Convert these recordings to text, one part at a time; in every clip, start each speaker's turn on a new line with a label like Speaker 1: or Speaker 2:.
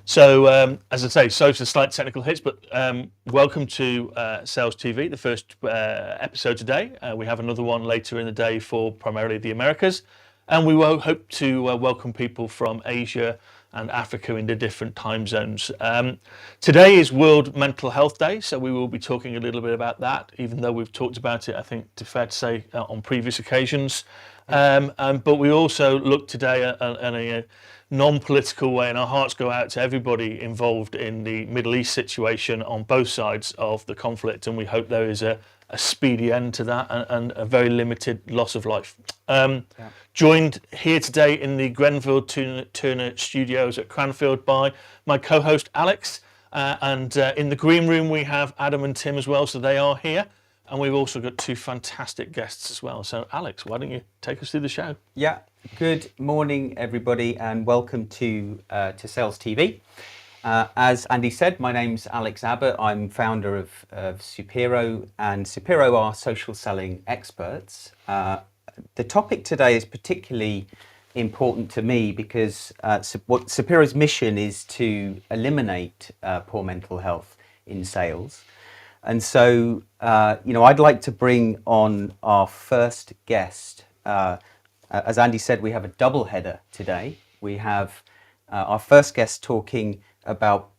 Speaker 1: So, as I say, sorry for the slight technical hits, but welcome to SalesTV, the first episode today. We have another one later in the day for primarily the Americas, and we will hope to welcome people from Asia and Africa in the different time zones. Today is World Mental Health Day, so we will be talking a little bit about that, even though we've talked about it, I think, fair to say, on previous occasions. But we also look today at a non-political way, and our hearts go out to everybody involved in the Middle East situation on both sides of the conflict, and we hope there is a speedy end to that and a very limited loss of life. Joined here today in the Grenville Turner Studios at Cranfield by my co-host Alex, and in the green room we have Adam and Tim as well, so they are here. And we've also got two fantastic guests as well. So, Alex, why don't you take us through the show?
Speaker 2: Yeah. Good morning, everybody, and welcome to SalesTV. As Andy said, my name's Alex Abbott. I'm founder of Supero, and Supero are social selling experts. The topic today is particularly important to me because what Supero's mission is to eliminate poor mental health in sales. And so, I'd like to bring on our first guest. As Andy said, we have a double header today. We have our first guest talking about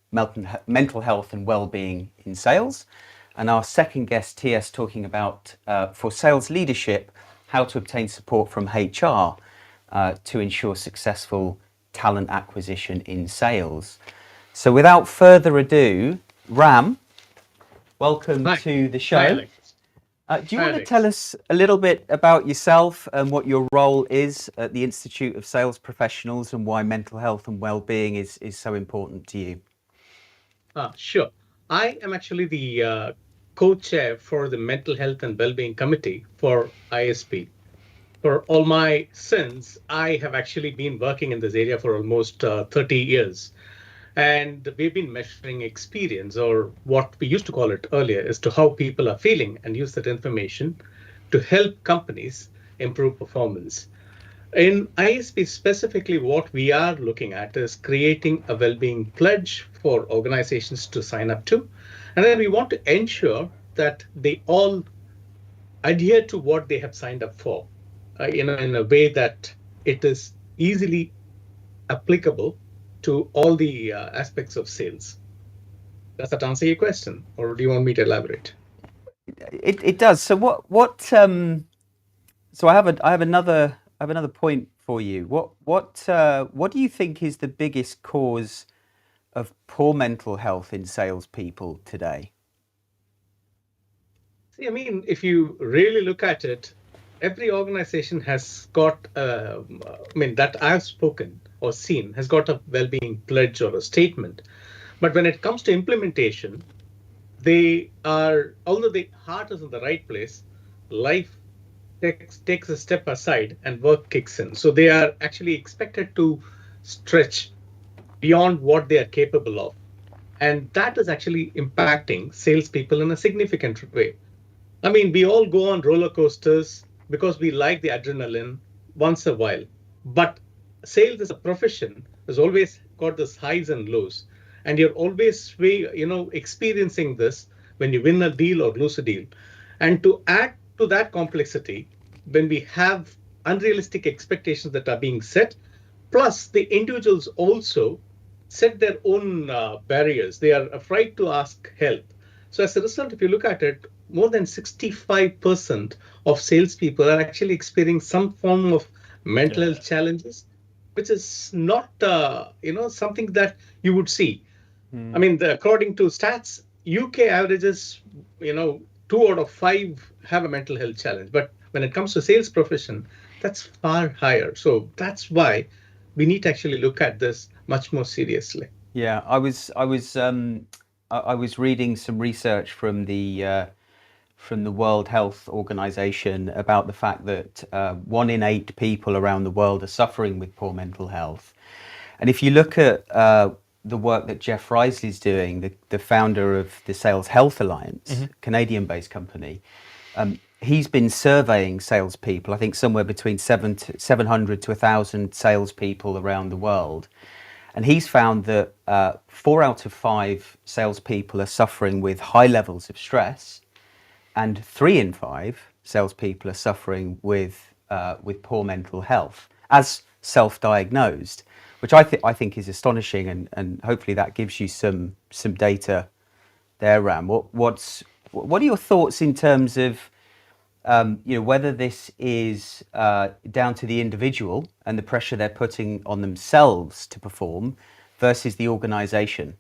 Speaker 2: mental health and well-being in sales. And our second guest, Tias, talking about, for sales leadership, how to obtain support from HR to ensure successful talent acquisition in sales. So without further ado, Ram, welcome to the show. Do you want to tell us a little bit about yourself and what your role is at the Institute of Sales Professionals and why mental health and well-being is so important to you?
Speaker 3: Sure. I am actually the co-chair for the Mental Health and Wellbeing Committee for ISP. For all my sins, I have actually been working in this area for almost 30 years. And we've been measuring experience, or what we used to call it earlier, as to how people are feeling, and use that information to help companies improve performance. In ISP specifically, what we are looking at is creating a well-being pledge for organizations to sign up to. And then we want to ensure that they all adhere to what they have signed up for, in a way that it is easily applicable to all the aspects of sales. Does that answer your question, or do you want me to elaborate?
Speaker 2: It does. So So I have another point for you. What do you think is the biggest cause of poor mental health in salespeople today?
Speaker 3: See, I mean, if you really look at it, every organization has got, that I've spoken or seen, has got a well-being pledge or a statement. But when it comes to implementation, although the heart is in the right place, life takes a step aside and work kicks in. So they are actually expected to stretch beyond what they are capable of. And that is actually impacting salespeople in a significant way. I mean, we all go on roller coasters because we like the adrenaline once a while. But sales as a profession has always got this highs and lows. And you're always experiencing this when you win a deal or lose a deal. And to add to that complexity, when we have unrealistic expectations that are being set, plus the individuals also set their own barriers. They are afraid to ask help. So as a result, if you look at it, more than 65% of salespeople are actually experiencing some form of mental health challenges, which is not, something that you would see. I mean, according to stats, UK averages, 2 out of 5 have a mental health challenge. But when it comes to sales profession, that's far higher. So that's why we need to actually look at this much more seriously.
Speaker 2: Yeah, I was reading some research from the World Health Organization about the fact that 1 in 8 people around the world are suffering with poor mental health. And if you look at the work that Jeff Risley is doing, the founder of the Sales Health Alliance, Canadian-based company, he's been surveying salespeople, I think somewhere between 700 to 1,000 salespeople around the world. And he's found that 4 out of 5 salespeople are suffering with high levels of stress, and 3 in 5 salespeople are suffering with poor mental health, as self-diagnosed, which I think is astonishing, and hopefully that gives you some data there, Ram. What are your thoughts in terms of whether this is down to the individual and the pressure they're putting on themselves to perform versus the organization?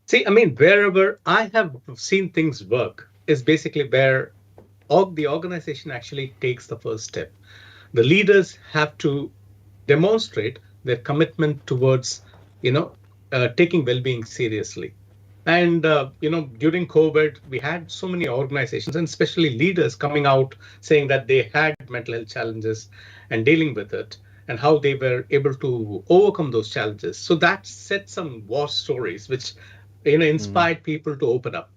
Speaker 3: See, I mean, wherever I have seen things work is basically where the organization actually takes the first step. The leaders have to demonstrate their commitment towards, taking well-being seriously. And during COVID, we had so many organizations and especially leaders coming out saying that they had mental health challenges and dealing with it, and how they were able to overcome those challenges. So that set some war stories, which inspired people to open up.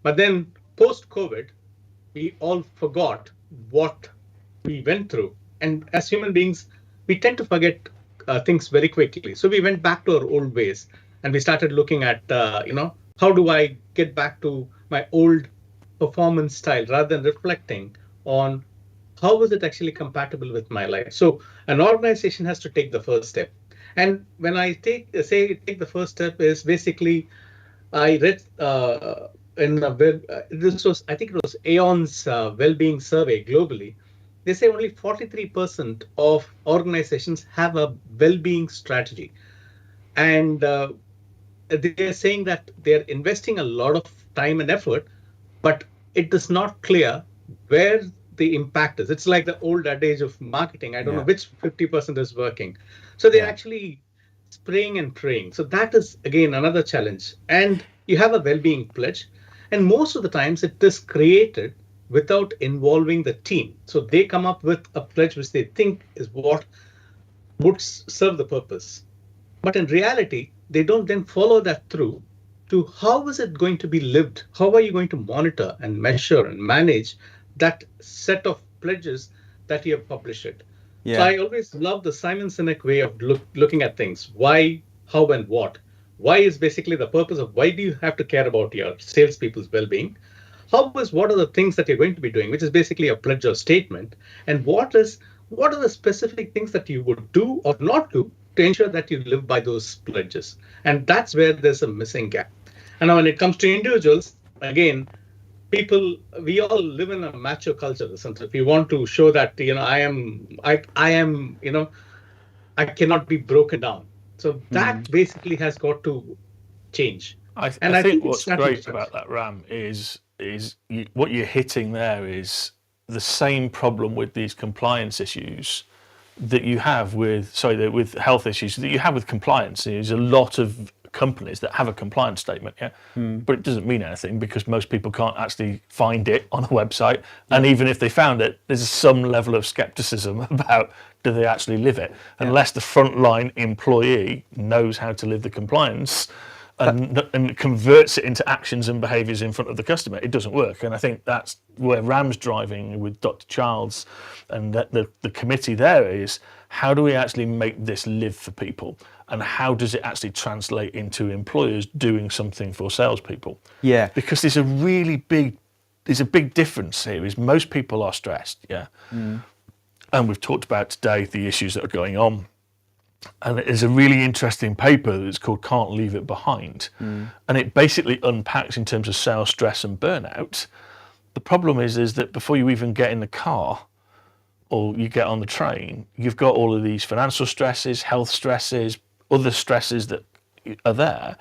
Speaker 3: But then post-COVID, we all forgot what we went through. And as human beings, we tend to forget things very quickly. So we went back to our old ways and we started looking at, how do I get back to my old performance style rather than reflecting on how is it actually compatible with my life. So an organization has to take the first step. And when I take the first step is basically I read in a this was, I think it was Aon's well-being survey globally. They say only 43% of organizations have a well-being strategy, and they're saying that they're investing a lot of time and effort, but it is not clear where the impact is. It's like the old adage of marketing. I don't know
Speaker 2: Yeah.
Speaker 3: which 50% is working. So they're
Speaker 2: Yeah.
Speaker 3: actually spraying and praying. So that is again another challenge. And you have a well-being pledge, and most of the times it is created without involving the team. So they come up with a pledge which they think is what would serve the purpose. But in reality, they don't then follow that through to how is it going to be lived? How are you going to monitor and measure and manage that set of pledges that you have published it? So
Speaker 2: Yeah.
Speaker 3: I always love the Simon Sinek way of looking at things. Why, how, and what. Why is basically the purpose of why do you have to care about your salespeople's well-being? How is what are the things that you're going to be doing, which is basically a pledge or statement, and what are the specific things that you would do or not do to ensure that you live by those pledges. And that's where there's a missing gap. And now when it comes to individuals, again, we all live in a macho culture. If you want to show that I am I cannot be broken down. So that basically has got to change.
Speaker 1: I
Speaker 3: And I
Speaker 1: think
Speaker 3: think it's
Speaker 1: what's
Speaker 3: starting to
Speaker 1: great
Speaker 3: change.
Speaker 1: about that, Ram, is what you're hitting there is the same problem with these compliance issues that you have with with health issues that you have with compliance. There's a lot of companies that have a compliance statement, yeah, but it doesn't mean anything because most people can't actually find it on a website, and even if they found it, there's some level of skepticism about do they actually live it, unless the frontline employee knows how to live the compliance. And converts it into actions and behaviours in front of the customer, it doesn't work. And I think that's where Ram's driving with Dr. Childs and the committee there is, how do we actually make this live for people? And how does it actually translate into employers doing something for salespeople?
Speaker 2: Yeah.
Speaker 1: Because there's a big difference here is most people are stressed, yeah. And we've talked about today the issues that are going on. And there's a really interesting paper that's called Can't Leave It Behind. And it basically unpacks in terms of sales stress and burnout. The problem is that before you even get in the car or you get on the train, you've got all of these financial stresses, health stresses, other stresses that are there.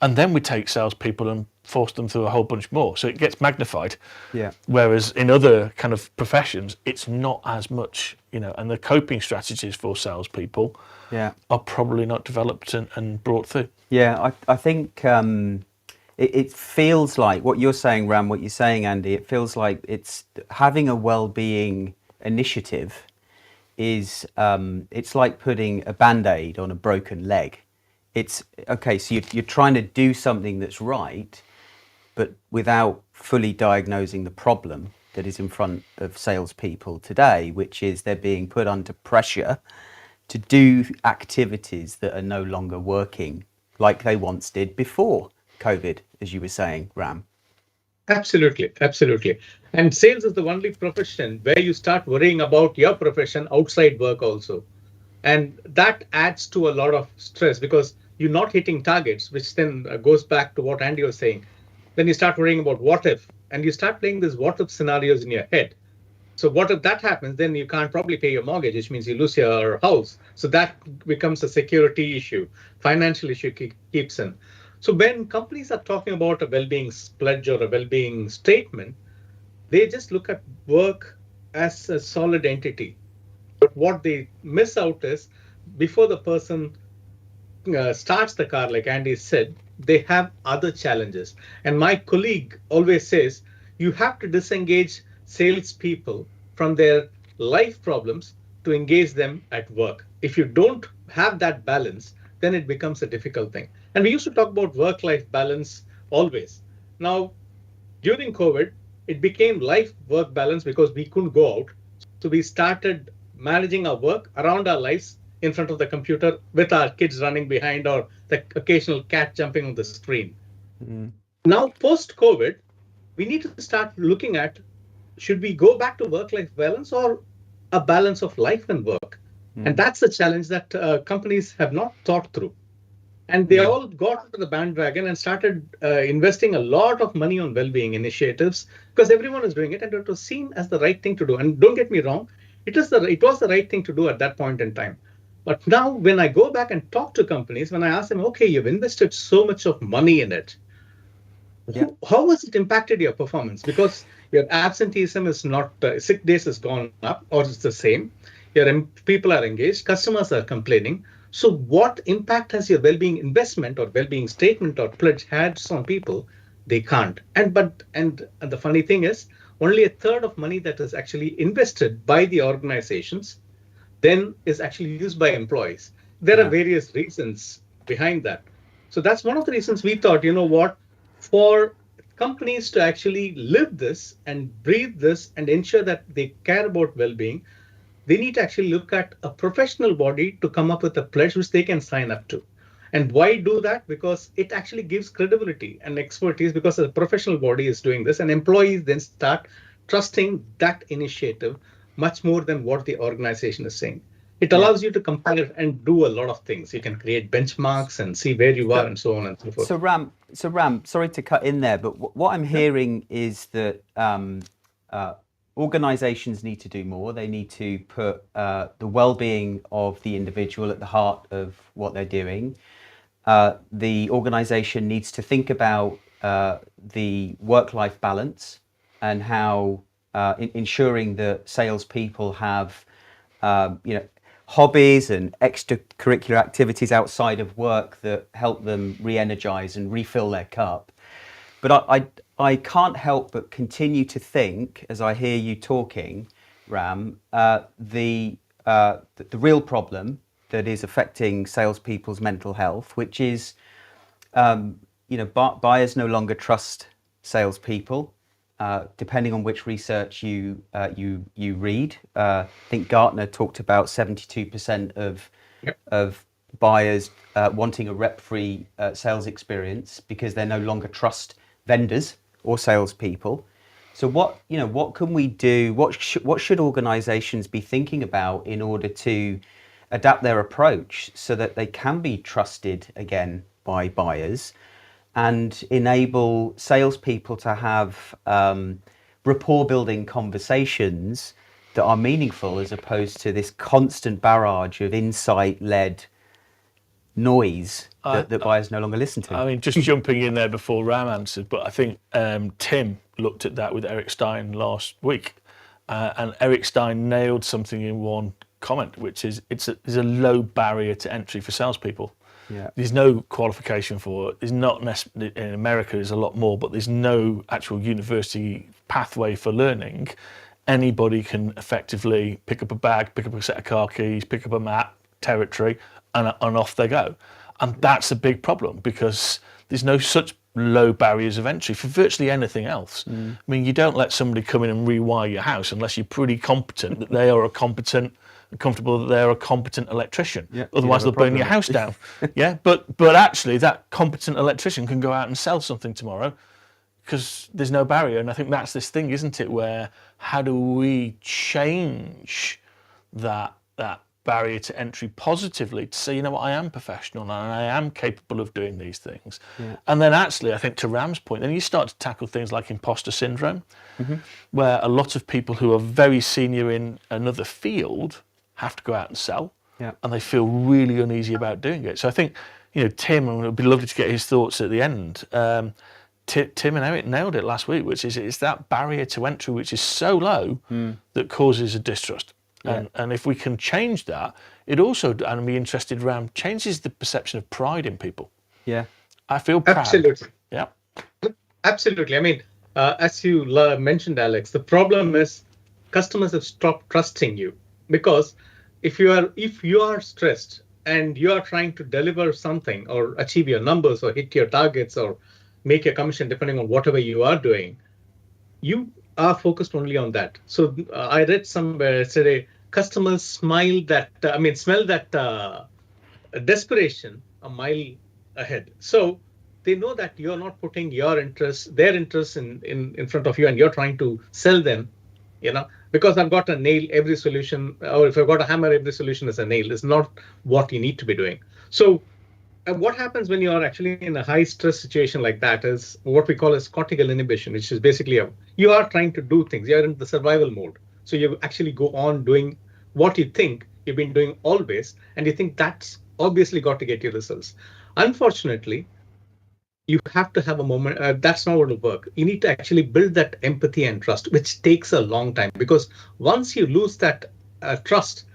Speaker 1: And then we take salespeople and force them through a whole bunch more. So it gets magnified.
Speaker 2: Yeah.
Speaker 1: Whereas in other kind of professions, it's not as much, and the coping strategies for salespeople are probably not developed and brought through.
Speaker 2: Yeah, I think it feels like what you're saying, Ram, what you're saying, Andy, it feels like it's having a well-being initiative is it's like putting a Band-Aid on a broken leg. It's okay, so you're trying to do something that's right, but without fully diagnosing the problem that is in front of salespeople today, which is they're being put under pressure to do activities that are no longer working like they once did before COVID, as you were saying, Ram.
Speaker 3: Absolutely, absolutely. And sales is the only profession where you start worrying about your profession outside work also. And that adds to a lot of stress because you're not hitting targets, which then goes back to what Andy was saying. Then you start worrying about what if, and you start playing these what if scenarios in your head. So what if that happens? Then you can't probably pay your mortgage, which means you lose your house. So that becomes a security issue, financial issue keeps in. So when companies are talking about a well-being pledge or a well-being statement, they just look at work as a solid entity. But what they miss out is before the person starts the car, like Andy said, they have other challenges. And my colleague always says you have to disengage salespeople from their life problems to engage them at work. If you don't have that balance, then it becomes a difficult thing. And we used to talk about work-life balance always. Now, during COVID, it became life-work balance because we couldn't go out. So we started managing our work around our lives in front of the computer with our kids running behind or the occasional cat jumping on the screen. Mm. Now, post-COVID, we need to start looking at, should we go back to work-life balance or a balance of life and work? And that's the challenge that companies have not thought through. And they all got onto the bandwagon and started investing a lot of money on well-being initiatives because everyone is doing it and it was seen as the right thing to do. And don't get me wrong, it was the right thing to do at that point in time. But now when I go back and talk to companies, when I ask them, okay, you've invested so much of money in it, how has it impacted your performance? Because your absenteeism is not, sick days has gone up or it's the same. Your people are engaged, customers are complaining. So what impact has your well-being investment or well-being statement or pledge had on people? They can't. And the funny thing is, only a third of money that is actually invested by the organizations then is actually used by employees. There are various reasons behind that. So that's one of the reasons we thought, you know what, for companies to actually live this and breathe this and ensure that they care about well-being, they need to actually look at a professional body to come up with a pledge which they can sign up to. And why do that? Because it actually gives credibility and expertise because a professional body is doing this and employees then start trusting that initiative much more than what the organization is saying. It allows you to compare and do a lot of things. You can create benchmarks and see where you are and so on and so forth.
Speaker 2: So Ram, sorry to cut in there, but what I'm hearing is that organizations need to do more. They need to put the well-being of the individual at the heart of what they're doing. The organization needs to think about the work-life balance and how ensuring that salespeople have hobbies and extracurricular activities outside of work that help them re-energize and refill their cup. But I can't help but continue to think, as I hear you talking, Ram, the real problem that is affecting salespeople's mental health, which is, buyers no longer trust salespeople. Depending on which research you read, I think Gartner talked about 72% of buyers wanting a rep-free sales experience because they no longer trust vendors or salespeople. So what can we do? What should organizations be thinking about in order to adapt their approach so that they can be trusted again by buyers and enable salespeople to have rapport building conversations that are meaningful as opposed to this constant barrage of insight-led noise that buyers no longer listen to?
Speaker 1: I mean, just jumping in there before Ram answered, but I think Tim looked at that with Eric Stein last week, and Eric Stein nailed something in one comment, which is there's a low barrier to entry for salespeople.
Speaker 2: Yeah.
Speaker 1: There's no qualification for it. There's not necessarily, in America there's a lot more, but there's no actual university pathway for learning. Anybody can effectively pick up a bag, pick up a set of car keys, pick up a map, territory, and off they go. And that's a big problem because there's no such low barriers of entry for virtually anything else. I mean, you don't let somebody come in and rewire your house unless you're pretty competent that they are a competent comfortable that they're a competent electrician.
Speaker 2: Yeah,
Speaker 1: Otherwise, they'll burn your house down. Yeah, but actually, that competent electrician can go out and sell something tomorrow because there's no barrier. And I think that's this thing, isn't it? Where how do we change that barrier to entry positively to say, you know what, I am professional and I am capable of doing these things. Yeah. And then actually, I think to Ram's point, then you start to tackle things like imposter syndrome, where a lot of people who are very senior in another field have to go out and sell, and they feel really uneasy about doing it. So I think, you know, Tim, and it would be lovely to get his thoughts at the end. Tim and Eric nailed it last week, which is it's that barrier to entry which is so low that causes a distrust. And if we can change that, it also, and I'm interested around, changes the perception of pride in people.
Speaker 2: Yeah.
Speaker 1: I feel proud.
Speaker 3: Absolutely.
Speaker 1: Yeah.
Speaker 3: Absolutely. I mean, as you mentioned, Alex, the problem is customers have stopped trusting you, because if you are stressed and you are trying to deliver something or achieve your numbers or hit your targets or make your commission, depending on whatever you are doing, you are focused only on that. So I read somewhere yesterday, customers smell that desperation a mile ahead. So they know that you're not putting their interests in front of you, and you're trying to sell them, you know, because I've got a nail, every solution, or if I've got a hammer, every solution is a nail. It's not what you need to be doing. So what happens when you are actually in a high stress situation like that is what we call as cortical inhibition, which is basically you are trying to do things. You're in the survival mode. So you actually go on doing what you think you've been doing always, and you think that's obviously got to get you results. Unfortunately, you have to have a moment. That's not going to work. You need to actually build that empathy and trust, which takes a long time, because once you lose that trust,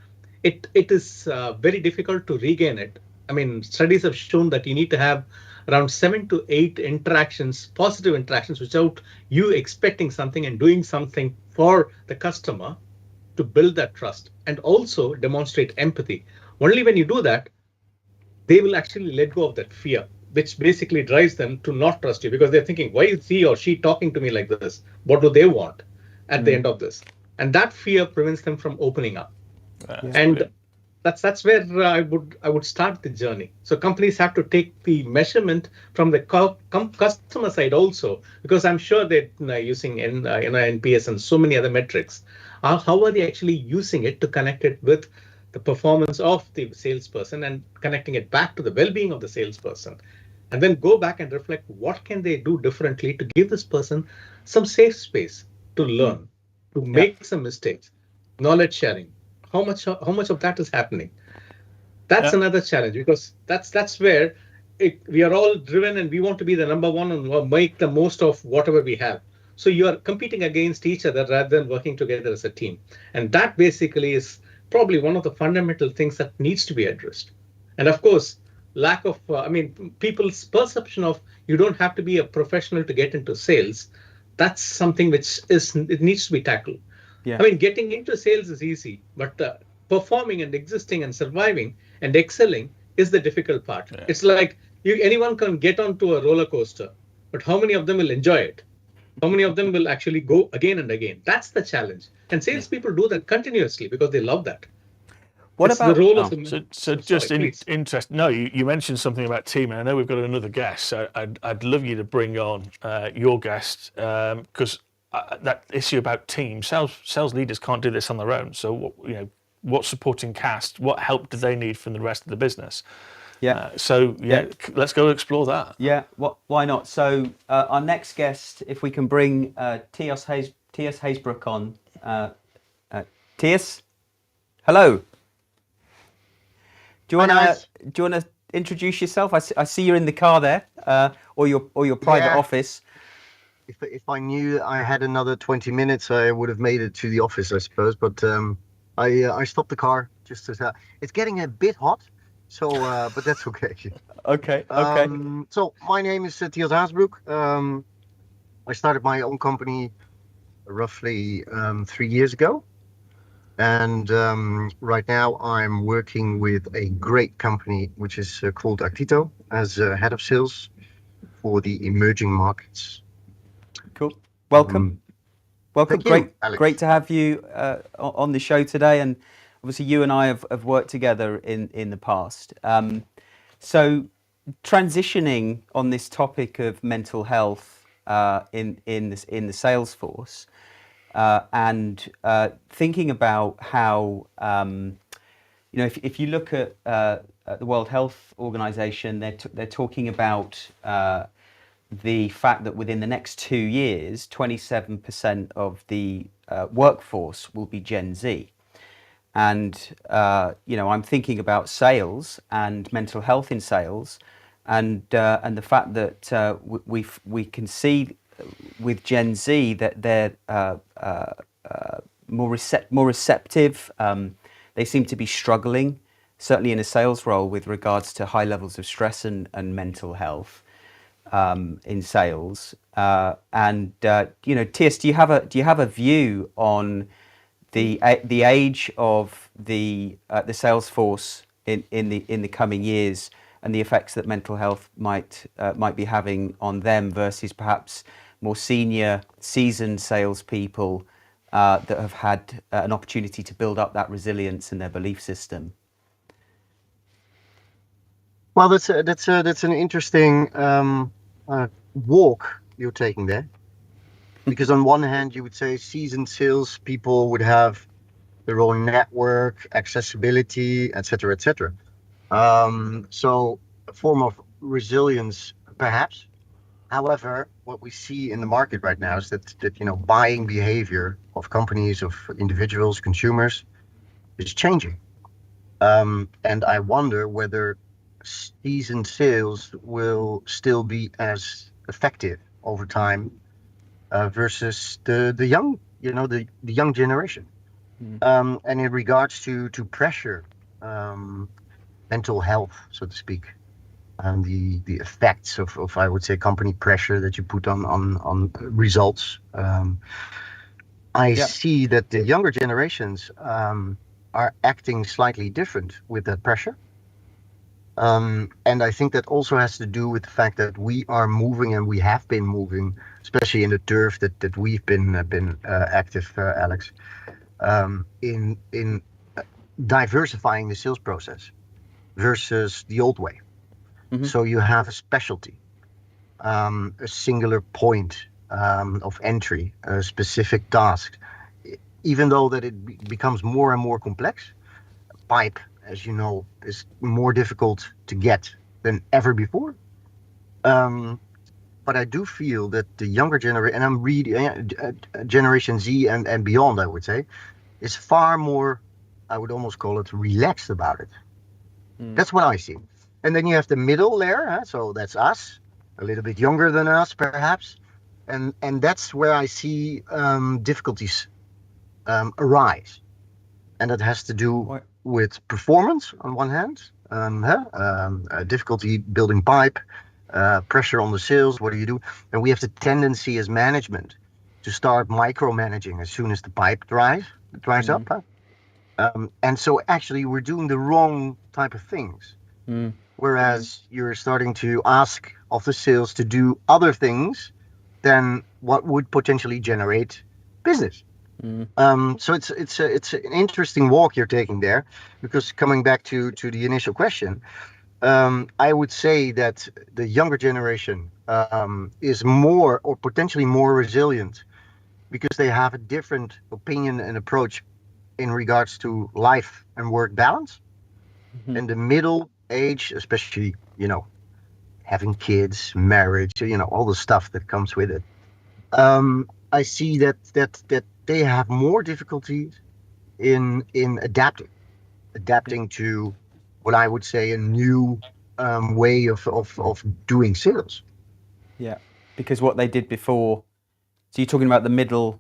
Speaker 3: it is very difficult to regain it. I mean, studies have shown that you need to have around 7 to 8 interactions, positive interactions, without you expecting something and doing something for the customer to build that trust and also demonstrate empathy. Only when you do that, they will actually let go of that fear, which basically drives them to not trust you, because they're thinking, why is he or she talking to me like this? What do they want at the end of this? And that fear prevents them from opening up. And brilliant. That's where I would start the journey. So companies have to take the measurement from the customer side also, because I'm sure they're using NPS and so many other metrics. How are they actually using it to connect it with the performance of the salesperson and connecting it back to the well-being of the salesperson? And then go back and reflect, what can they do differently to give this person some safe space to learn, to make some mistakes, knowledge sharing. How much of that is happening? That's another challenge, because that's where we are all driven and we want to be the number one and make the most of whatever we have. So you are competing against each other rather than working together as a team. And that basically is probably one of the fundamental things that needs to be addressed. And of course, lack of, people's perception of you don't have to be a professional to get into sales. That's something which it needs to be tackled. Yeah. I mean, getting into sales is easy, but performing and existing and surviving and excelling is the difficult part. Yeah. It's like anyone can get onto a roller coaster, but how many of them will enjoy it? How many of them will actually go again and again? That's the challenge. And salespeople do that continuously because they love that.
Speaker 2: What about
Speaker 3: the role of the
Speaker 1: interest? No, you mentioned something about team, and I know we've got another guest. So I'd love you to bring on your guest, because that issue about team, sales leaders can't do this on their own. So what supporting cast, what help do they need from the rest of the business? Yeah. Let's go explore that.
Speaker 2: Yeah. Why not? So our next guest, if we can bring Tias Hazebroek on. Tias, hello. Do you want to introduce yourself? I see you're in the car there, or your private office.
Speaker 4: If I knew I had another 20 minutes, I would have made it to the office, I suppose. But I stopped the car just to. It's getting a bit hot, so but that's okay.
Speaker 2: Okay.
Speaker 4: So my name is Tias Hazebroek. I started my own company roughly 3 years ago, and right now I'm working with a great company which is called Actito as head of sales for the emerging markets.
Speaker 2: Cool. Welcome.
Speaker 4: Thank you,
Speaker 2: Great to have you on the show today. And obviously you and I have worked together in the past. So transitioning on this topic of mental health in the sales force, and thinking about how if you look at the World Health Organization, they're talking about the fact that within the next 2 years, 27% of the workforce will be Gen Z. And I'm thinking about sales and mental health in sales, and the fact that we can see with Gen Z that they're more receptive. They seem to be struggling, certainly in a sales role, with regards to high levels of stress and mental health in sales. Tias, do you have a view on the age of the sales force in the coming years and the effects that mental health might be having on them versus perhaps more senior, seasoned salespeople that have had an opportunity to build up that resilience in their belief system?
Speaker 4: Well, that's an interesting walk you're taking there, because on one hand you would say seasoned sales people would have their own network, accessibility, etc., etc. So a form of resilience, perhaps. However, what we see in the market right now is that buying behavior of companies, of individuals, consumers is changing. And I wonder whether seasoned sales will still be as effective over time versus the young, the young generation. And in regards to pressure, mental health, so to speak, and the effects of I would say company pressure that you put on results. I see that the younger generations are acting slightly different with that pressure. And I think that also has to do with the fact that we are moving, and we have been moving, especially in the turf that we've been active, Alex, in diversifying the sales process versus the old way. Mm-hmm. So you have a specialty, a singular point of entry, a specific task. Even though that it becomes more and more complex, pipe, as you know, is more difficult to get than ever before. But I do feel that the younger generation, and I'm reading Generation Z and beyond, I would say, is far more, I would almost call it, relaxed about it. That's what I see. And then you have the middle layer, so that's us, a little bit younger than us, perhaps. And that's where I see difficulties arise. And that has to do with performance on one hand, difficulty building pipe, pressure on the sales. What do you do? And we have the tendency as management to start micromanaging as soon as the pipe dries up. And so actually we're doing the wrong type of things. Whereas you're starting to ask of the sales to do other things than what would potentially generate business. So it's an interesting walk you're taking there, because coming back to the initial question, I would say that the younger generation is more or potentially more resilient because they have a different opinion and approach in regards to life and work balance. And the middle age, especially, having kids, marriage, all the stuff that comes with it. I see that they have more difficulties in adapting to what I would say a new way of doing sales.
Speaker 2: Yeah, because what they did before. So you're talking about the middle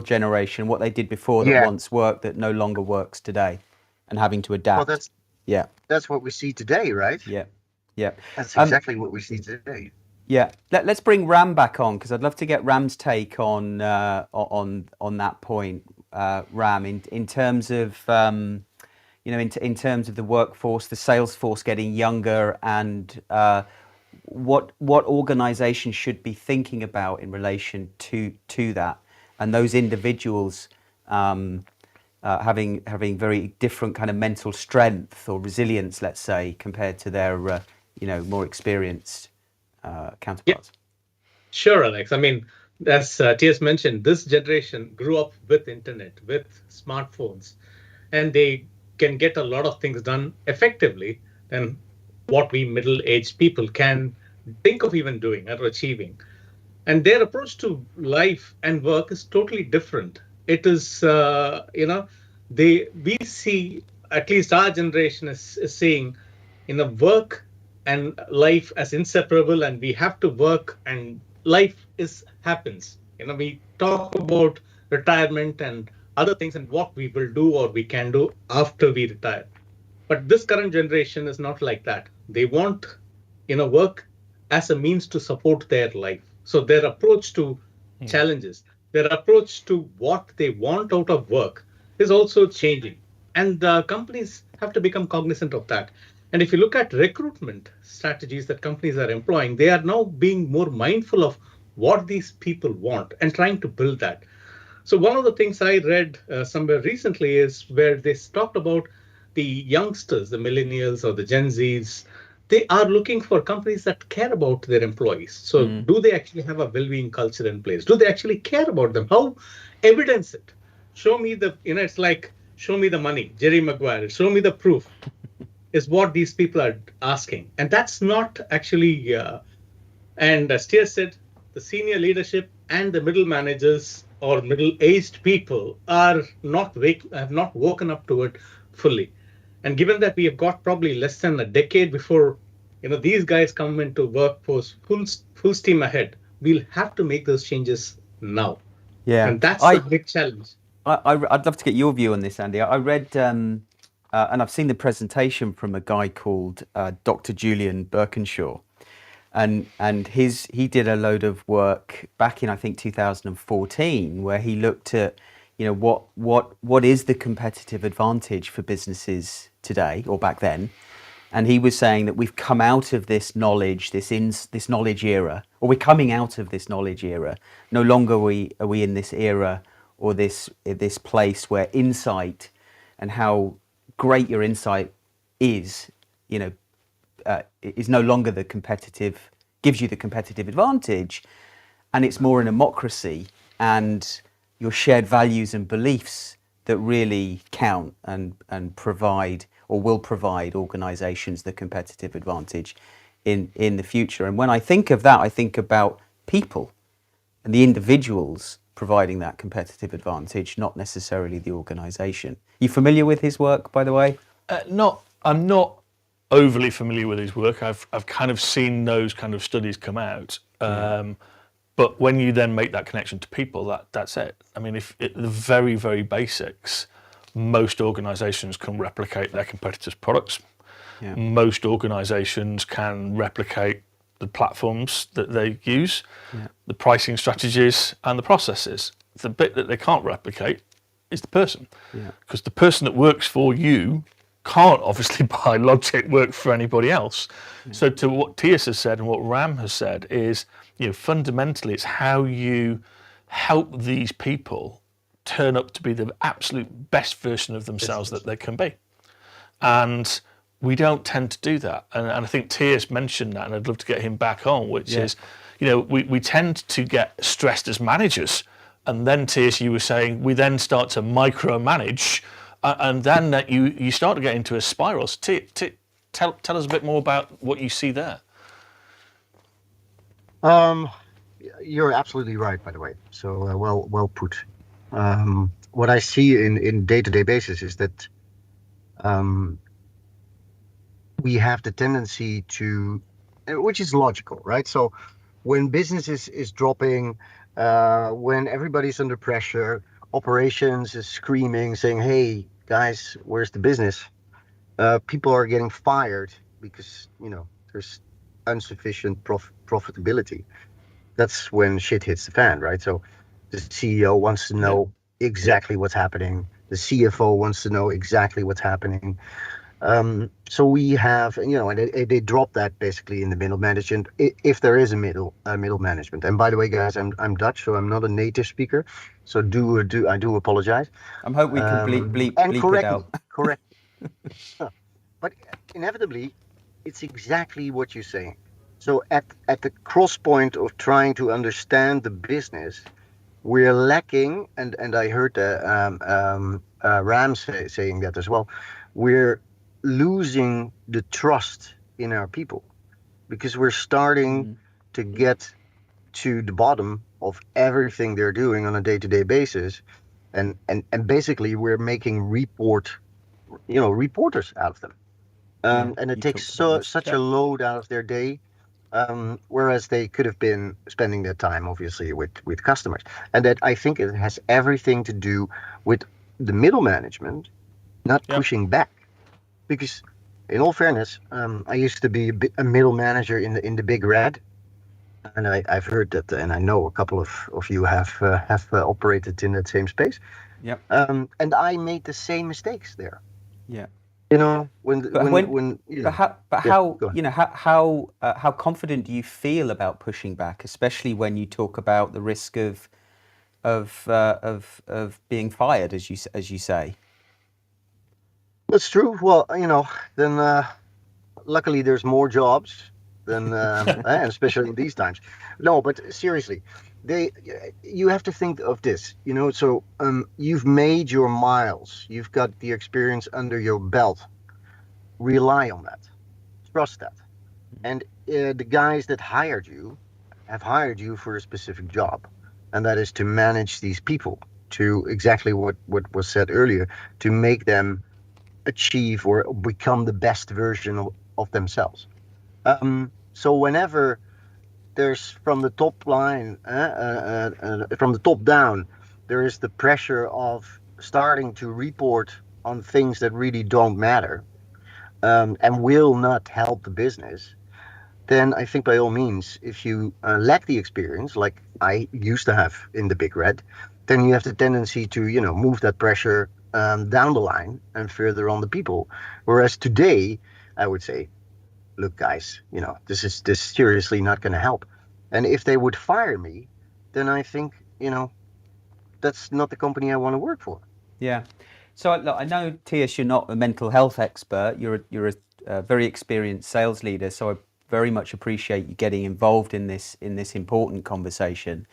Speaker 2: generation, what they did before that once worked that no longer works today, and having to adapt.
Speaker 4: Well, that's what we see today, right?
Speaker 2: Yeah.
Speaker 4: That's exactly what we see today.
Speaker 2: Yeah, let's bring Ram back on, because I'd love to get Ram's take on that point, Ram, in terms of in terms of the workforce, the sales force getting younger, and what organisations should be thinking about in relation to that, and those individuals having very different kind of mental strength or resilience, let's say, compared to their more experienced counterparts.
Speaker 3: Sure, Alex. I mean, as Tias mentioned, this generation grew up with internet, with smartphones, and they can get a lot of things done effectively than what we middle-aged people can think of even doing or achieving. And their approach to life and work is totally different. It is, we see, at least our generation is seeing, work and life as inseparable, and we have to work, and life is happens. We talk about retirement and other things and what we will do or we can do after we retire. But this current generation is not like that. They want, work as a means to support their life. So their approach to challenges, their approach to what they want out of work is also changing. And companies have to become cognizant of that. And if you look at recruitment strategies that companies are employing, they are now being more mindful of what these people want and trying to build that. So one of the things I read somewhere recently is where they talked about the youngsters, the millennials or the Gen Zs. They are looking for companies that care about their employees. So do they actually have a well-being culture in place? Do they actually care about them? How evidence it? Show me it's like, show me the money, Jerry Maguire, show me the proof is what these people are asking. And that's not actually, and as Tia said, the senior leadership and the middle managers or middle-aged people have not woken up to it fully. And given that we have got probably less than a decade before, these guys come into workforce full steam ahead, we'll have to make those changes now.
Speaker 2: Yeah,
Speaker 3: and that's a big challenge.
Speaker 2: I'd love to get your view on this, Andy. I read, and I've seen the presentation from a guy called Dr. Julian Birkinshaw, and he did a load of work back in, I think, 2014, where he looked at what is the competitive advantage for businesses today or back then. And he was saying that we've come out of this knowledge, this knowledge era, or we're coming out of this knowledge era. No longer are we in this era or this place where insight and how great your insight is, is no longer gives you the competitive advantage, and it's more an democracy and your shared values and beliefs that really count and provide or will provide organizations the competitive advantage in the future. And when I think of that, I think about people and the individuals providing that competitive advantage, not necessarily the organization. You familiar with his work, by the way?
Speaker 1: I'm not overly familiar with his work. I've kind of seen those kind of studies come out. But when you then make that connection to people, that's it. I mean, if the very, very basics, most organizations can replicate their competitors' products. Yeah. Most organizations can replicate the platforms that they use, the pricing strategies and the processes. The bit that they can't replicate is the person. Because the person that works for you can't obviously by logic work for anybody else. So to what Tias has said and what Ram has said is, fundamentally it's how you help these people turn up to be the absolute best version of themselves that they can be. And we don't tend to do that. And I think Tias mentioned that, and I'd love to get him back on, which is, we tend to get stressed as managers. And then, Tias, you were saying, we then start to micromanage, and then you start to get into a spiral. So tell us a bit more about what you see there.
Speaker 4: You're absolutely right, by the way. So well put. What I see in day-to-day basis is that we have the tendency to, which is logical, right? So when business is dropping, when everybody's under pressure, operations is screaming, saying, "Hey guys, where's the business?" People are getting fired because there's insufficient profitability. That's when shit hits the fan, right? So the CEO wants to know exactly what's happening. The CFO wants to know exactly what's happening. So we have, and they drop that basically in the middle management, if there is a middle management. And by the way, guys, I'm Dutch, so I'm not a native speaker, so I do apologize.
Speaker 2: I hope we can
Speaker 4: And
Speaker 2: bleep it
Speaker 4: correct me,
Speaker 2: out.
Speaker 4: correct. Huh. But inevitably, it's exactly what you're saying. So at the cross point of trying to understand the business, we're lacking, and I heard Ram saying that as well. We're losing the trust in our people because we're starting to get to the bottom of everything they're doing on a day-to-day basis, and basically we're making reporters out of them,
Speaker 2: Yeah,
Speaker 4: and it
Speaker 2: you
Speaker 4: takes
Speaker 2: talked about this.
Speaker 4: such a
Speaker 2: Yeah.
Speaker 4: load out of their day, whereas they could have been spending their time obviously with customers. And that, I think, it has everything to do with the middle management not
Speaker 1: Yeah.
Speaker 4: pushing back, because in all fairness, I used to be a middle manager in the big red, and I've heard that, and I know a couple of you have operated in that same space,
Speaker 2: Yep.
Speaker 4: and I made the same mistakes there.
Speaker 2: Yeah.
Speaker 4: When
Speaker 2: But
Speaker 4: yeah,
Speaker 2: how,
Speaker 4: go ahead.
Speaker 2: how confident do you feel about pushing back, especially when you talk about the risk of being fired, as you say?
Speaker 4: That's true. Well, then luckily there's more jobs than, and especially in these times. No, but seriously, they you have to think of this. So you've made your miles, you've got the experience under your belt. Rely on that, trust that, and the guys that hired you have hired you for a specific job, and that is to manage these people, to exactly what was said earlier, to make them achieve or become the best version of themselves. So whenever there's from the top line, from the top down, there is the pressure of starting to report on things that really don't matter, and will not help the business, then I think by all means, if you lack the experience, like I used to have in the big red, then you have the tendency to, move that pressure down the line and further on the people. Whereas today, I would say, look, guys, this is seriously not going to help. And if they would fire me, then I think, that's not the company I want to work for.
Speaker 2: Yeah. So look, I know, Tias, you're not a mental health expert. You're a very experienced sales leader. So I very much appreciate you getting involved in this important conversation.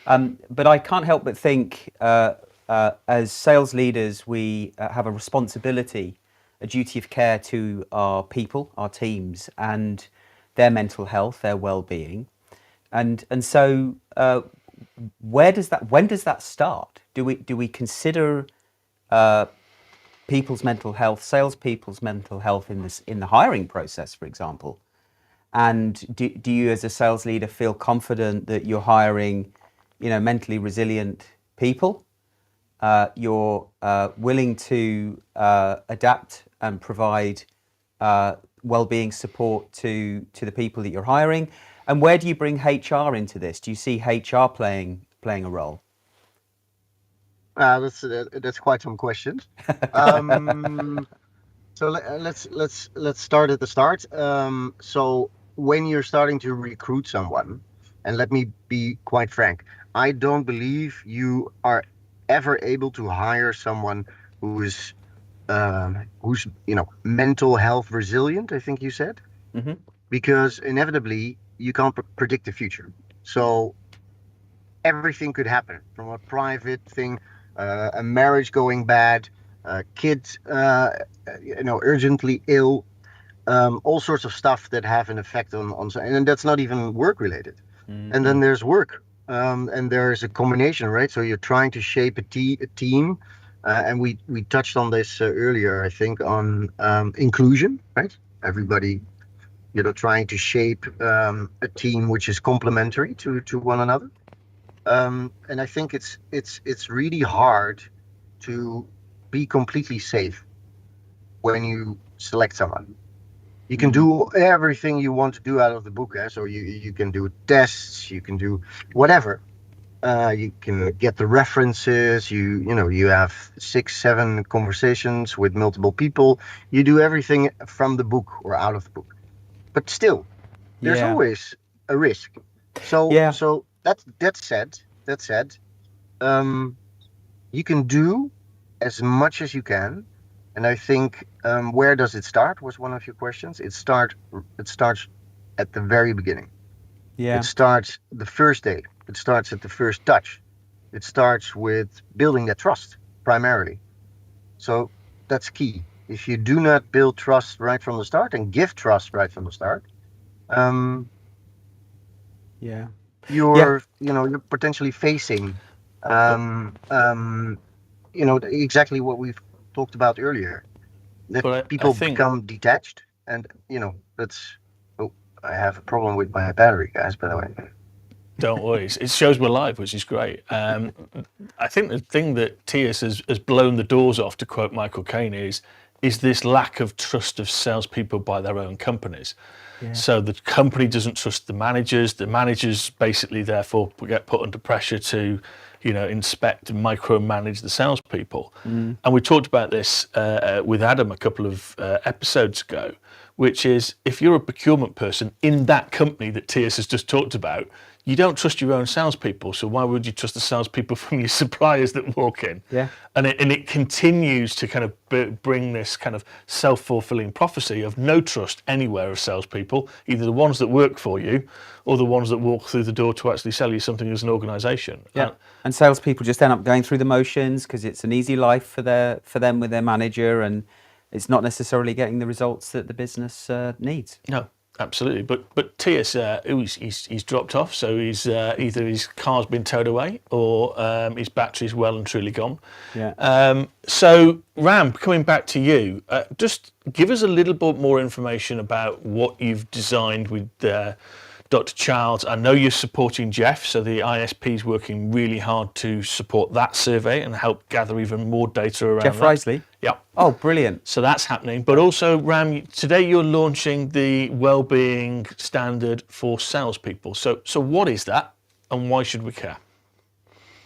Speaker 2: But I can't help but think, as sales leaders, we have a responsibility, a duty of care to our people, our teams, and their mental health, their well-being. And so, when does that start? Do we consider people's mental health, salespeople's mental health in the hiring process, for example? And do you, as a sales leader, feel confident that you're hiring, mentally resilient people? You're willing to adapt and provide well-being support to the people that you're hiring. And where do you bring HR into this? Do you see HR playing a role?
Speaker 4: That's quite some questions. Um, so let's start at the start. So when you're starting to recruit someone, and let me be quite frank, I don't believe you are ever able to hire someone who's mental health resilient, I think you said,
Speaker 2: Hmm.
Speaker 4: because inevitably you can't predict the future. So everything could happen, from a private thing, a marriage going bad, kids, urgently ill, all sorts of stuff that have an effect on, and that's not even work related. And then there's work, and there's a combination, right? So you're trying to shape a team, and we touched on this earlier, I think, on inclusion, right? Everybody, trying to shape a team which is complementary to one another. And I think it's really hard to be completely safe when you select someone. You can do everything you want to do out of the book, so you can do tests, you can do whatever, You can get the references. You have 6, 7 conversations with multiple people. You do everything from the book or out of the book. But still, there's
Speaker 2: Yeah.
Speaker 4: always a risk. So
Speaker 2: Yeah.
Speaker 4: so that said, you can do as much as you can. And I think where does it start was one of your questions. It starts at the very beginning.
Speaker 2: Yeah.
Speaker 4: It starts the first day. It starts at the first touch. It starts with building that trust primarily. So that's key. If you do not build trust right from the start and give trust right from the start,
Speaker 2: Yeah. Yeah.
Speaker 4: you're potentially facing exactly what we've talked about earlier, that
Speaker 1: But I
Speaker 4: people
Speaker 1: think,
Speaker 4: become detached. And that's oh, I have a problem with my battery, guys, by the way.
Speaker 1: don't worry, it shows we're live, which is great. I think the thing that Tias has blown the doors off, to quote Michael Caine, is this lack of trust of salespeople by their own companies.
Speaker 2: Yeah.
Speaker 1: So the company doesn't trust the managers basically therefore get put under pressure to, inspect and micromanage the salespeople. And we talked about this with Adam a couple of episodes ago, which is, if you're a procurement person in that company that Tias has just talked about, you don't trust your own salespeople, so why would you trust the salespeople from your suppliers that walk in?
Speaker 2: Yeah.
Speaker 1: And it continues to kind of bring this kind of self-fulfilling prophecy of no trust anywhere of salespeople, either the ones that work for you or the ones that walk through the door to actually sell you something as an organisation.
Speaker 2: Yeah. And salespeople just end up going through the motions because it's an easy life for them with their manager, and it's not necessarily getting the results that the business needs.
Speaker 1: No, absolutely. But Tias, he's dropped off, so he's either his car's been towed away or his battery's well and truly gone.
Speaker 2: Yeah.
Speaker 1: So Ram, coming back to you, just give us a little bit more information about what you've designed with Dr. Childs. I know you're supporting Jeff, so the ISP is working really hard to support that survey and help gather even more data around
Speaker 2: Jeff
Speaker 1: that.
Speaker 2: Risley?
Speaker 1: Yeah.
Speaker 2: Oh, brilliant.
Speaker 1: So that's happening. But also, Ram, today you're launching the wellbeing standard for salespeople. So what is that, and why should we care?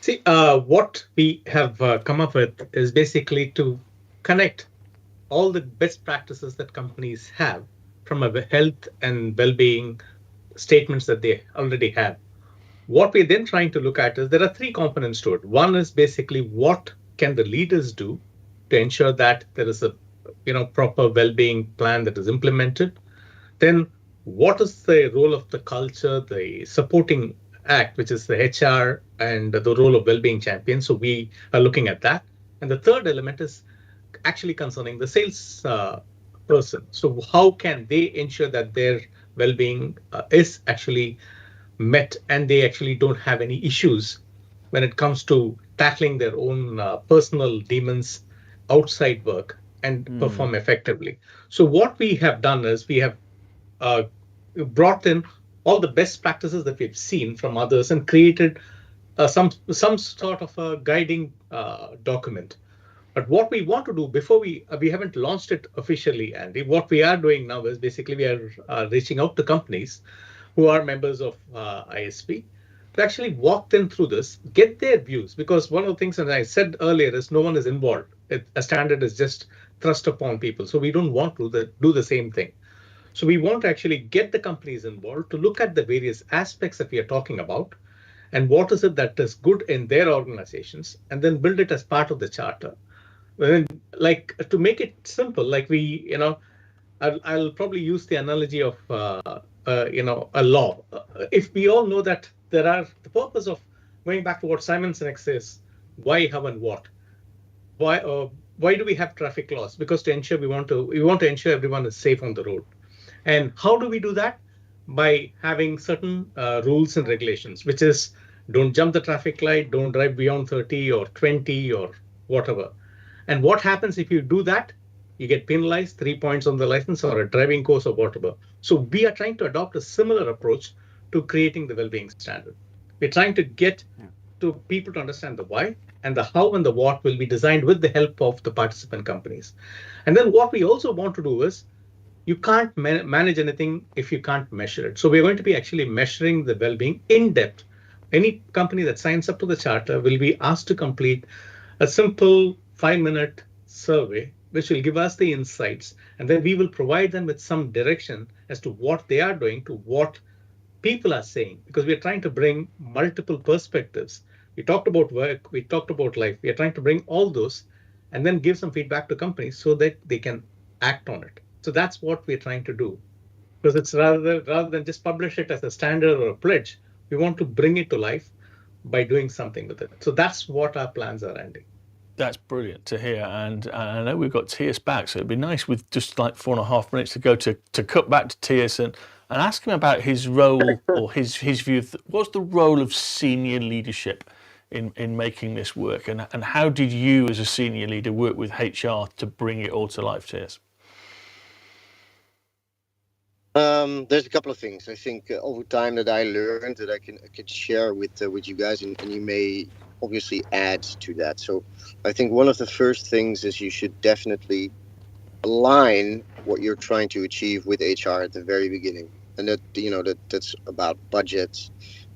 Speaker 3: See, what we have come up with is basically to connect all the best practices that companies have from a health and well-being statements that they already have. What we're then trying to look at is there are 3 components to it. One is basically what can the leaders do to ensure that there is a proper well-being plan that is implemented. Then what is the role of the culture, the supporting act, which is the HR, and the role of well-being champion. So we are looking at that. And the third element is actually concerning the sales person. So how can they ensure that their well-being is actually met and they actually don't have any issues when it comes to tackling their own personal demons outside work and perform effectively. So what we have done is we have brought in all the best practices that we've seen from others and created some sort of a guiding document. But what we want to do before we haven't launched it officially, Andy, what we are doing now is basically we are reaching out to companies who are members of ISP to actually walk them through this, get their views. Because one of the things that I said earlier is no one is involved. A standard is just thrust upon people. So we don't want to do the same thing. So we want to actually get the companies involved to look at the various aspects that we are talking about and what is it that is good in their organizations, and then build it as part of the charter. And like, to make it simple, like I'll probably use the analogy of a law. If we all know that the purpose of going back to what Simon Sinek says, why, how, and what. Why do we have traffic laws? Because to ensure we want to ensure everyone is safe on the road. And how do we do that? By having certain rules and regulations, which is don't jump the traffic light, don't drive beyond 30 or 20 or whatever. And what happens if you do that? You get penalized, 3 points on the license or a driving course or whatever. So we are trying to adopt a similar approach to creating the well-being standard. We're trying to get to people to understand the why, and the how and the what will be designed with the help of the participant companies. And then what we also want to do is, you can't manage anything if you can't measure it. So we're going to be actually measuring the well-being in depth any company that signs up to the charter will be asked to complete a simple 5-minute survey, which will give us the insights. And then we will provide them with some direction as to what they are doing to what people are saying, because we are trying to bring multiple perspectives. We talked about work, we talked about life. We are trying to bring all those and then give some feedback to companies so that they can act on it. So that's what we're trying to do. Because it's rather than just publish it as a standard or a pledge, we want to bring it to life by doing something with it. So that's what our plans are, Andy.
Speaker 1: That's brilliant to hear, and I know we've got Tias back, so it'd be nice with just like 4.5 minutes to go to cut back to Tias and ask him about his role or his view. What's the role of senior leadership in making this work, and how did you as a senior leader work with HR to bring it all to life, Tias?
Speaker 4: There's a couple of things I think over time that I learned that I could share with you guys, and you may obviously add to that. So I think one of the first things is you should definitely align what you're trying to achieve with HR at the very beginning, and that's about budget,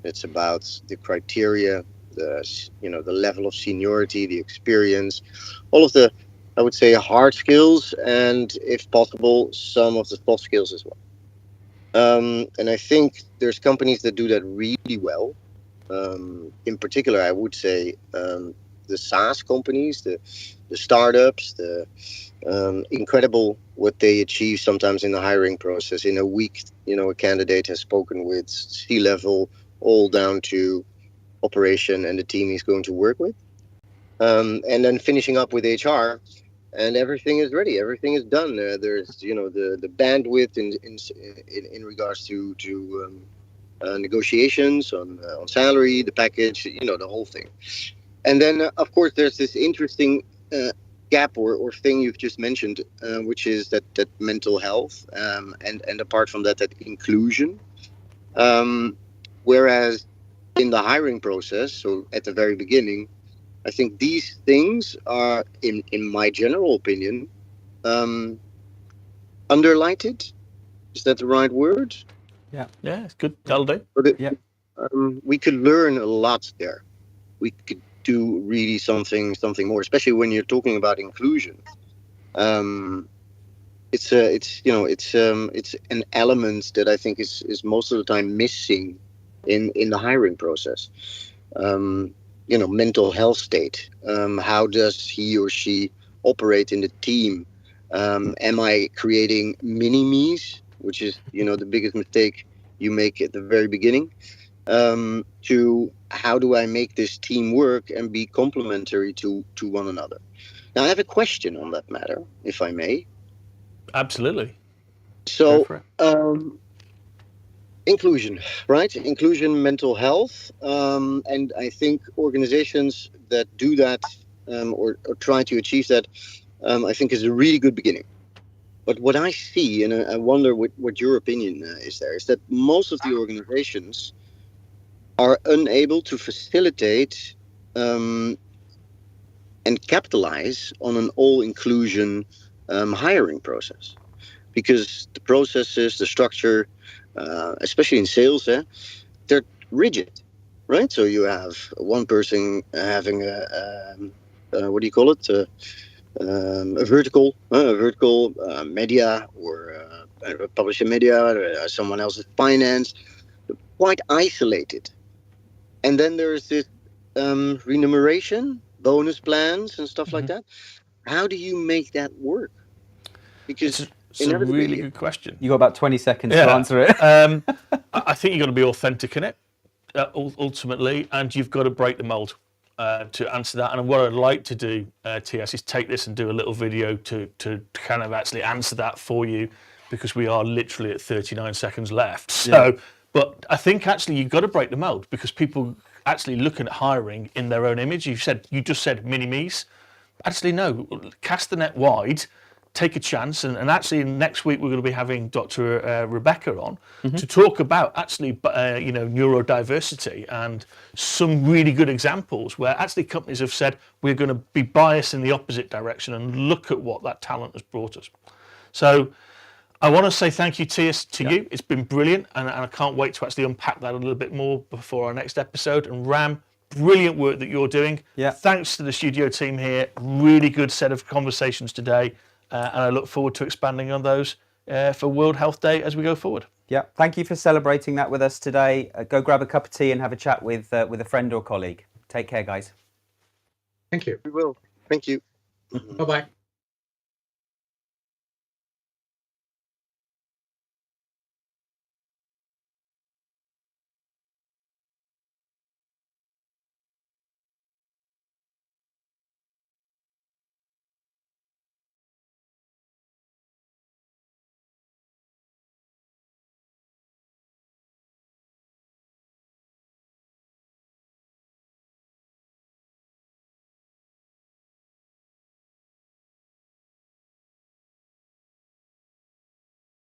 Speaker 4: it's about the criteria, the level of seniority, the experience, all of the, I would say, hard skills, and if possible some of the soft skills as well. And I think there's companies that do that really well. In particular, I would say the SaaS companies, the startups, the incredible what they achieve sometimes in the hiring process. In a week, a candidate has spoken with C-level all down to operation and the team he's going to work with. And then finishing up with HR, and everything is ready. Everything is done. There's the bandwidth in regards to negotiations on salary, the package, the whole thing. And then of course there's this interesting gap or thing you've just mentioned, which is that mental health, and apart from that inclusion. Whereas in the hiring process, so at the very beginning, I think these things are, in my general opinion, underlighted. Is that the right word?
Speaker 2: Yeah.
Speaker 1: Yeah, it's good. That'll do.
Speaker 2: Yeah.
Speaker 4: We could learn a lot there. We could do really something more, especially when you're talking about inclusion. It's an element that I think is most of the time missing in the hiring process. Mental health state. How does he or she operate in the team? Am I creating mini-me's, which is, the biggest mistake you make at the very beginning, to how do I make this team work and be complementary to one another? Now, I have a question on that matter, if I may.
Speaker 1: Absolutely.
Speaker 4: So, inclusion, right? Inclusion, mental health, and I think organizations that do that or try to achieve that, I think is a really good beginning. But what I see, and I wonder what your opinion is there, is that most of the organizations are unable to facilitate and capitalize on an all-inclusion hiring process, because the processes, the structure, especially in sales, they're rigid, right? So you have one person having what do you call it? A vertical media, or publisher media, someone else's finance, quite isolated. And then there's this remuneration, bonus plans, and stuff like that. How do you make that work? Because
Speaker 1: it's a really good question.
Speaker 2: You got about 20 seconds to answer it.
Speaker 1: I think you've got to be authentic in it, ultimately, and you've got to break the mold to answer that. And what I'd like to do, TS, is take this and do a little video to kind of actually answer that for you, because we are literally at 39 seconds left. So, but I think actually you've got to break the mold, because people actually looking at hiring in their own image. You just said mini-me's. Actually, no, cast the net wide. Take a chance, and actually next week we're going to be having Dr. Rebecca on to talk about actually neurodiversity and some really good examples where actually companies have said we're going to be biased in the opposite direction and look at what that talent has brought us. So I want to say thank you, Tias, to
Speaker 2: Yeah.
Speaker 1: you. It's been brilliant, and I can't wait to actually unpack that a little bit more before our next episode. And Ram, brilliant work that you're doing.
Speaker 2: Yeah.
Speaker 1: Thanks to the studio team here. Really good set of conversations today, and I look forward to expanding on those for World Health Day as we go forward.
Speaker 2: Yeah, thank you for celebrating that with us today. Go grab a cup of tea and have a chat with a friend or colleague. Take care, guys.
Speaker 3: Thank you.
Speaker 4: We will. Thank you.
Speaker 3: Bye bye.